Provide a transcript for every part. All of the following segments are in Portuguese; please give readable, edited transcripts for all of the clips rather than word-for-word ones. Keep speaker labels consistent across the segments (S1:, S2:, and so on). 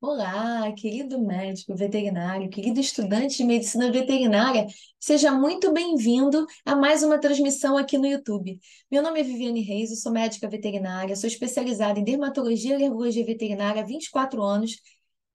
S1: Olá, querido médico veterinário, querido estudante de medicina veterinária, seja muito bem-vindo a mais uma transmissão aqui no YouTube. Meu nome é Viviane Reis, eu sou médica veterinária, sou especializada em dermatologia e alergologia veterinária há 24 anos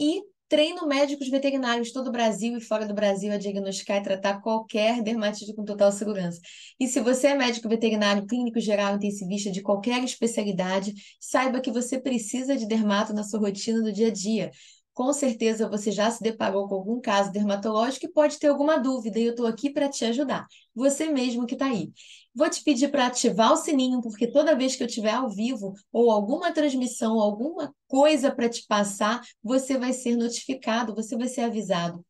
S1: e treino médicos veterinários de todo o Brasil e fora do Brasil a diagnosticar e tratar qualquer dermatite com total segurança. E se você é médico veterinário, clínico geral, intensivista de qualquer especialidade, saiba que você precisa de dermato na sua rotina do dia a dia. Com certeza você já se deparou com algum caso dermatológico e pode ter alguma dúvida, e eu estou aqui para te ajudar. Você mesmo que está aí. Vou te pedir para ativar o sininho, porque toda vez que eu estiver ao vivo ou alguma transmissão, alguma coisa para te passar, você vai ser notificado, você vai ser avisado.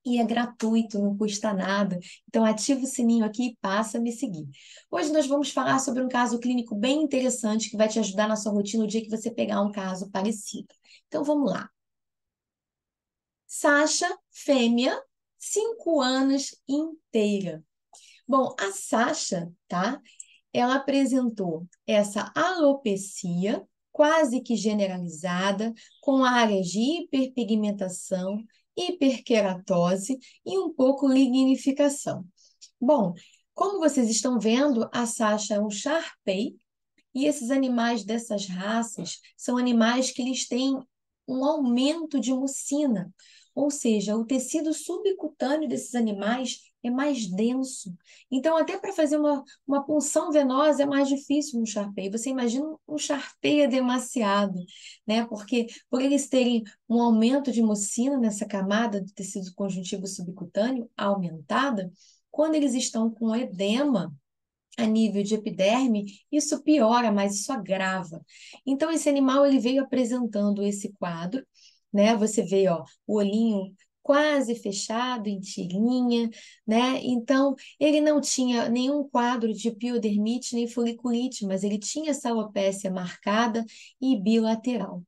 S1: E é gratuito, não custa nada. Então, ativa o sininho aqui e passa a me seguir. Hoje nós vamos falar sobre um caso clínico bem interessante que vai te ajudar na sua rotina no dia que você pegar um caso parecido. Então, vamos lá. Sasha, fêmea, 5 anos inteira. Bom, a Sasha, tá? Ela apresentou essa alopecia quase que generalizada, com áreas de hiperpigmentação, hiperqueratose e um pouco lignificação. Bom, como vocês estão vendo, a Sasha é um Shar-Pei, e esses animais dessas raças são animais que eles têm um aumento de mucina, ou seja, o tecido subcutâneo desses animais é mais denso. Então, até para fazer uma punção venosa é mais difícil no Shar-Pei. Você imagina um Shar-Pei demasiado, né? Porque por eles terem um aumento de mucina nessa camada do tecido conjuntivo subcutâneo aumentada, quando eles estão com edema, a nível de epiderme, isso piora, mas isso agrava. Então, esse animal ele veio apresentando esse quadro, né? Você vê, ó, o olhinho quase fechado, em tirinha, né? Então, ele não tinha nenhum quadro de piodermite nem foliculite, mas ele tinha essa alopécia marcada e bilateral.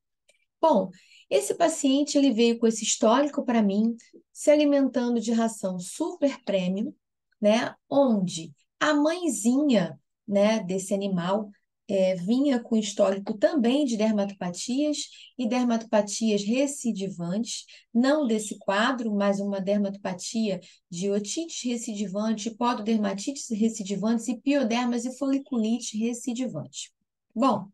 S1: Bom, esse paciente ele veio com esse histórico para mim, se alimentando de ração super premium, né? Onde a mãezinha, né, desse animal vinha com histórico também de dermatopatias e dermatopatias recidivantes, não desse quadro, mas uma dermatopatia de otite recidivante, pododermatite recidivantes e piodermas e foliculite recidivante. Bom,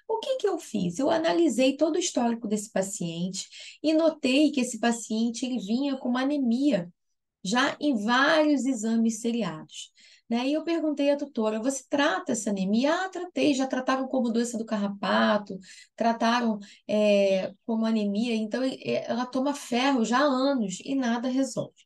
S1: o que que eu fiz? Eu analisei todo o histórico desse paciente e notei que esse paciente ele vinha com uma anemia já em vários exames seriados, né? E eu perguntei à tutora, você trata essa anemia? Ah, tratei, já trataram como doença do carrapato, trataram como anemia, então ela toma ferro já há anos e nada resolve.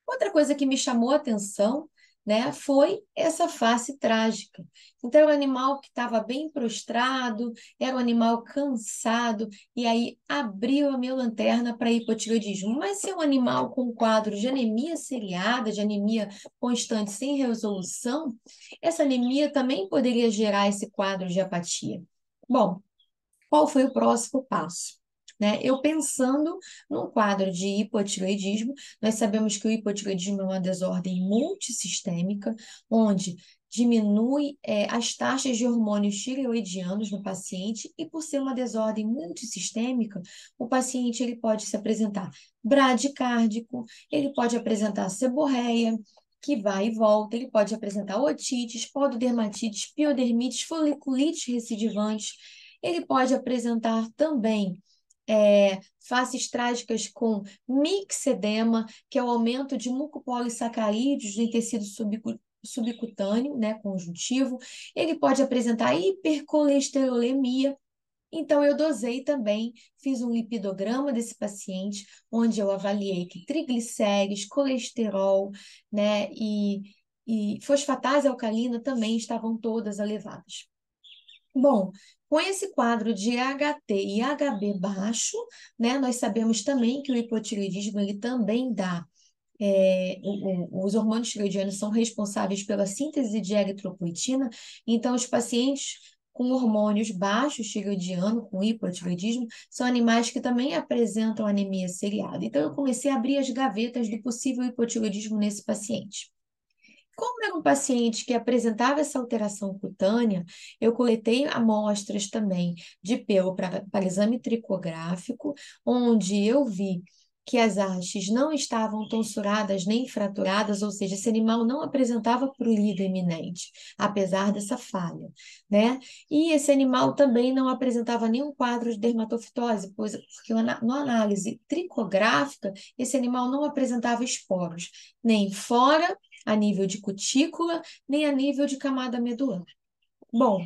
S1: Outra coisa que me chamou a atenção, né, foi essa face trágica. Então, era um animal que estava bem prostrado, era um animal cansado, e aí abriu a minha lanterna para hipotireoidismo. Mas se é um animal com quadro de anemia seriada, de anemia constante sem resolução, essa anemia também poderia gerar esse quadro de apatia. Bom, qual foi o próximo passo? Né? Eu pensando num quadro de hipotireoidismo, nós sabemos que o hipotireoidismo é uma desordem multissistêmica, onde diminui as taxas de hormônios tireoidianos no paciente, e por ser uma desordem multissistêmica, o paciente ele pode se apresentar bradicárdico, ele pode apresentar seborreia, que vai e volta, ele pode apresentar otites, pododermatites, piodermites, foliculite recidivante, ele pode apresentar também faces trágicas com mixedema, que é o aumento de mucopolissacarídeos em tecido subcutâneo, né, conjuntivo. Ele pode apresentar hipercolesterolemia. Então, eu dosei também, fiz um lipidograma desse paciente, onde eu avaliei que triglicérides, colesterol, né, e fosfatase alcalina também estavam todas elevadas. Bom, com esse quadro de HT e HB baixo, né, nós sabemos também que o hipotireoidismo ele também dá. Os hormônios tireoidianos são responsáveis pela síntese de eritropoetina, então os pacientes com hormônios baixos tireoidiano, com hipotireoidismo, são animais que também apresentam anemia seriada. Então eu comecei a abrir as gavetas do possível hipotireoidismo nesse paciente. Como era um paciente que apresentava essa alteração cutânea, eu coletei amostras também de pelo para exame tricográfico, onde eu vi que as hastes não estavam tonsuradas nem fraturadas, ou seja, esse animal não apresentava prurido iminente, apesar dessa falha, né? E esse animal também não apresentava nenhum quadro de dermatofitose, pois, porque na análise tricográfica, esse animal não apresentava esporos, nem fora a nível de cutícula, nem a nível de camada medular. Bom,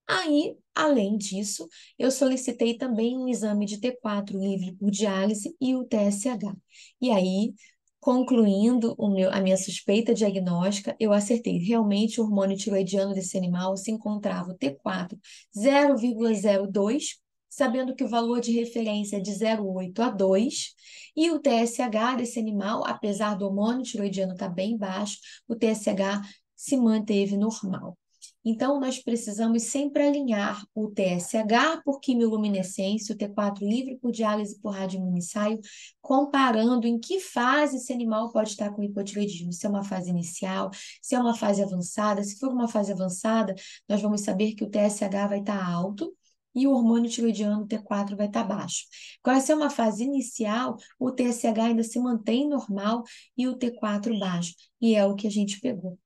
S1: aí, além disso, eu solicitei também um exame de T4 livre por diálise e o TSH. E aí, concluindo a minha suspeita diagnóstica, eu acertei. Realmente, o hormônio tiroidiano desse animal se encontrava o T4 0,02, sabendo que o valor de referência é de 0,8 a 2, e o TSH desse animal, apesar do hormônio tiroidiano estar bem baixo, o TSH se manteve normal. Então, nós precisamos sempre alinhar o TSH por quimiluminescência, o T4 livre por diálise por radioimunissaio, comparando em que fase esse animal pode estar com hipotireoidismo. Se é uma fase inicial, se é uma fase avançada. Se for uma fase avançada, nós vamos saber que o TSH vai estar alto e o hormônio tiroidiano, T4, vai estar baixo. Agora, se é uma fase inicial, o TSH ainda se mantém normal e o T4 baixo. E é o que a gente pegou.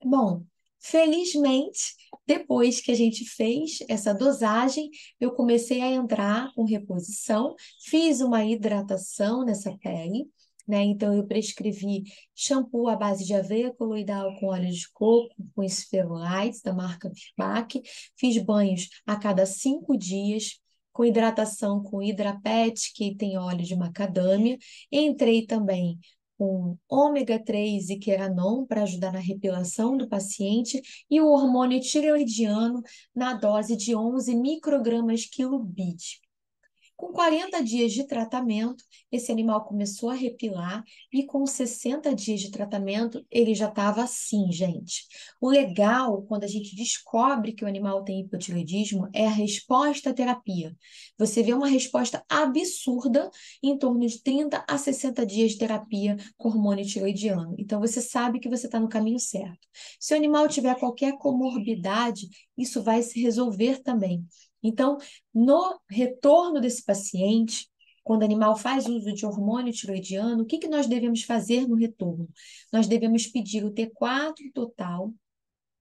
S1: Bom, felizmente, depois que a gente fez essa dosagem, eu comecei a entrar com reposição, fiz uma hidratação nessa pele, né? Então, eu prescrevi shampoo à base de aveia coloidal com óleo de coco, com esferolites, da marca Virbac, fiz banhos a cada 5 dias, com hidratação com hidrapet, que tem óleo de macadâmia, entrei também com ômega 3 e queranon para ajudar na repilação do paciente e o hormônio tireoidiano na dose de 11 microgramas quilo BID. Com 40 dias de tratamento, esse animal começou a repilar e com 60 dias de tratamento, ele já estava assim, gente. O legal, quando a gente descobre que o animal tem hipotireoidismo, é a resposta à terapia. Você vê uma resposta absurda em torno de 30 a 60 dias de terapia com hormônio tireoidiano. Então, você sabe que você está no caminho certo. Se o animal tiver qualquer comorbidade, isso vai se resolver também. Então, no retorno desse paciente, quando o animal faz uso de hormônio tiroidiano, o que nós devemos fazer no retorno? Nós devemos pedir o T4 total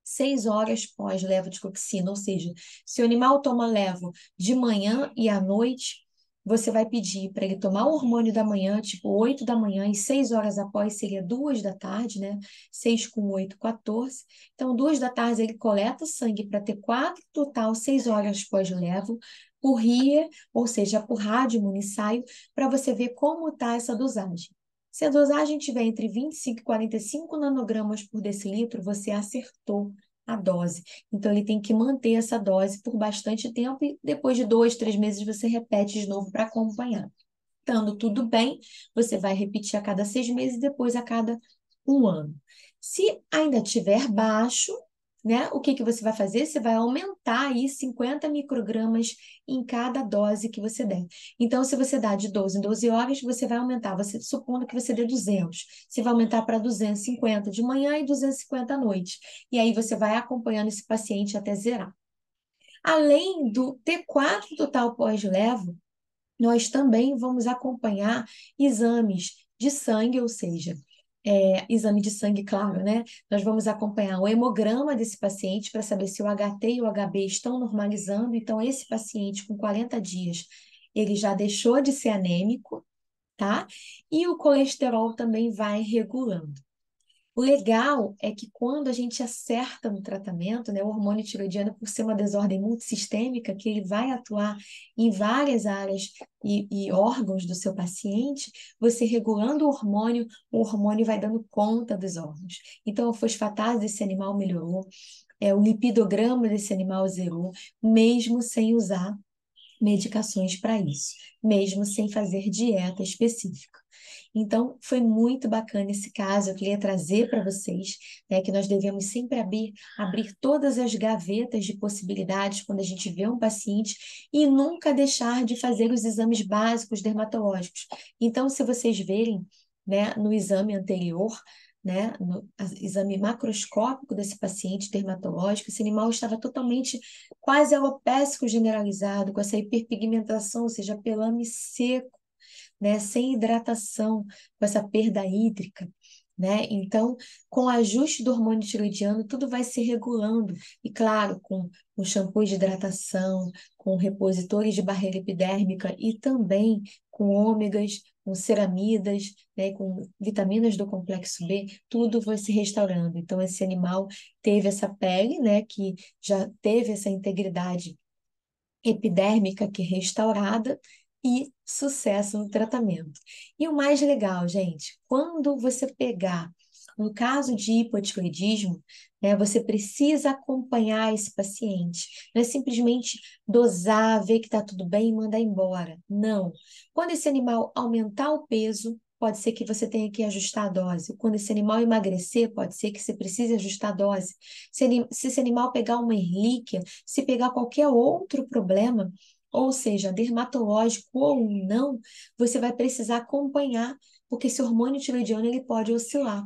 S1: 6 horas pós-levotiroxina, ou seja, se o animal toma levo de manhã e à noite, você vai pedir para ele tomar o hormônio da manhã, tipo 8 da manhã, e 6 horas após seria 2 da tarde, né? 6 com 8, 14. Então, 2 da tarde ele coleta o sangue para ter 4 total, 6 horas pós-levo, por RIA, ou seja, por radioimunissaio, para você ver como está essa dosagem. Se a dosagem tiver entre 25 e 45 nanogramas por decilitro, você acertou a dose. Então, ele tem que manter essa dose por bastante tempo e depois de 2, 3 meses você repete de novo para acompanhar. Estando tudo bem, você vai repetir a cada 6 meses, depois a cada 1 ano. Se ainda tiver baixo, né, o que que você vai fazer? Você vai aumentar aí 50 microgramas em cada dose que você der. Então, se você dá de 12 em 12 horas, você vai aumentar, você supondo que você dê 200, você vai aumentar para 250 de manhã e 250 à noite. E aí você vai acompanhando esse paciente até zerar. Além do T4 total pós-levo, nós também vamos acompanhar exames de sangue, ou seja, exame de sangue, claro, né? Nós vamos acompanhar o hemograma desse paciente para saber se o HT e o HB estão normalizando. Então, esse paciente com 40 dias, ele já deixou de ser anêmico, tá? E o colesterol também vai regulando. O legal é que quando a gente acerta no tratamento, né, o hormônio tiroidiano, por ser uma desordem multissistêmica, que ele vai atuar em várias áreas e órgãos do seu paciente, você regulando o hormônio vai dando conta dos órgãos. Então, a fosfatase desse animal melhorou, o lipidograma desse animal zerou, mesmo sem usar medicações para isso, mesmo sem fazer dieta específica. Então, foi muito bacana esse caso. Eu queria trazer para vocês, né, que nós devemos sempre abrir todas as gavetas de possibilidades quando a gente vê um paciente e nunca deixar de fazer os exames básicos dermatológicos. Então, se vocês verem, né, no exame anterior, né, no exame macroscópico desse paciente dermatológico, esse animal estava totalmente quase alopécico generalizado, com essa hiperpigmentação, ou seja, pelame seco, né, sem hidratação, com essa perda hídrica, né? Então, com o ajuste do hormônio tiroidiano, tudo vai se regulando. E, claro, com shampoo de hidratação, com repositores de barreira epidérmica e também com ômegas, com ceramidas, né, com vitaminas do complexo B, tudo vai se restaurando. Então, esse animal teve essa pele, né, que já teve essa integridade epidérmica que é restaurada e sucesso no tratamento. E o mais legal, gente, quando você pegar um caso de hipotiroidismo, né, você precisa acompanhar esse paciente. Não é simplesmente dosar, ver que está tudo bem e mandar embora. Não. Quando esse animal aumentar o peso, pode ser que você tenha que ajustar a dose. Quando esse animal emagrecer, pode ser que você precise ajustar a dose. Se esse animal pegar uma erlíquia, se pegar qualquer outro problema, ou seja, dermatológico ou não, você vai precisar acompanhar, porque esse hormônio tiroidiano ele pode oscilar.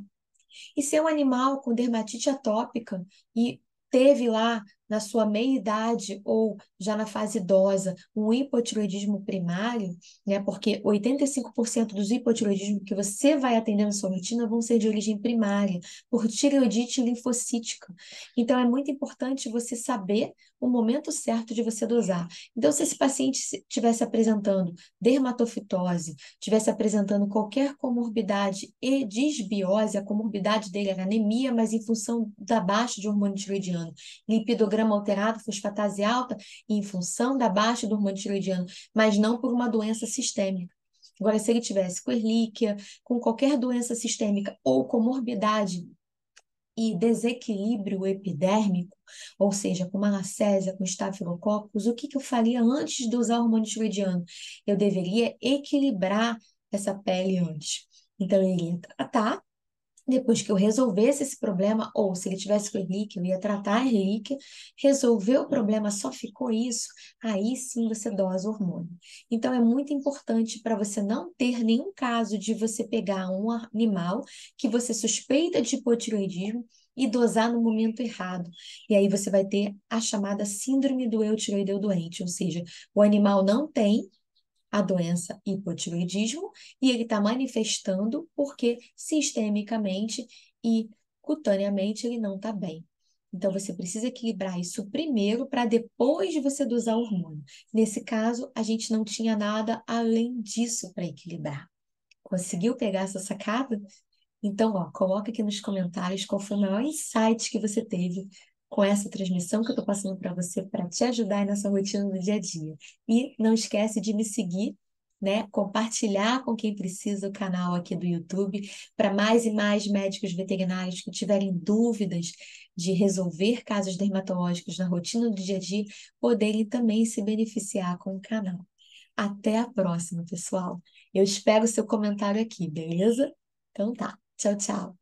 S1: E se é um animal com dermatite atópica e teve lá na sua meia-idade ou já na fase idosa um hipotiroidismo primário, né? Porque 85% dos hipotiroidismos que você vai atender na sua rotina vão ser de origem primária, por tireoidite linfocítica. Então é muito importante você saber o momento certo de você dosar. Então, se esse paciente estivesse apresentando dermatofitose, estivesse apresentando qualquer comorbidade e disbiose, a comorbidade dele era anemia, mas em função da baixa de hormônio tiroidiano, lipidograma alterado, fosfatase alta, em função da baixa do hormônio tiroidiano, mas não por uma doença sistêmica. Agora, se ele tivesse com erlíquia, com qualquer doença sistêmica ou comorbidade e desequilíbrio epidérmico, ou seja, com malacésia, com estafilococcus, o que que eu faria antes de usar o hormônio tiroidiano? Eu deveria equilibrar essa pele antes. Então, eu iria tratar. Depois que eu resolvesse esse problema, ou se ele tivesse com relíquia, eu ia tratar a relíquia, resolveu o problema, só ficou isso, aí sim você dosa o hormônio. Então é muito importante para você não ter nenhum caso de você pegar um animal que você suspeita de hipotiroidismo e dosar no momento errado. E aí você vai ter a chamada síndrome do eutiroideu doente, ou seja, o animal não tem a doença hipotiroidismo e ele está manifestando porque sistemicamente e cutaneamente ele não está bem. Então, você precisa equilibrar isso primeiro para depois de você dosar o hormônio. Nesse caso, a gente não tinha nada além disso para equilibrar. Conseguiu pegar essa sacada? Então, ó, coloca aqui nos comentários qual foi o maior insight que você teve com essa transmissão que eu estou passando para você para te ajudar aí nessa rotina do dia a dia. E não esquece de me seguir, né? Compartilhar com quem precisa o canal aqui do YouTube para mais e mais médicos veterinários que tiverem dúvidas de resolver casos dermatológicos na rotina do dia a dia poderem também se beneficiar com o canal. Até a próxima, pessoal. Eu espero o seu comentário aqui, beleza? Então tá. Tchau, tchau.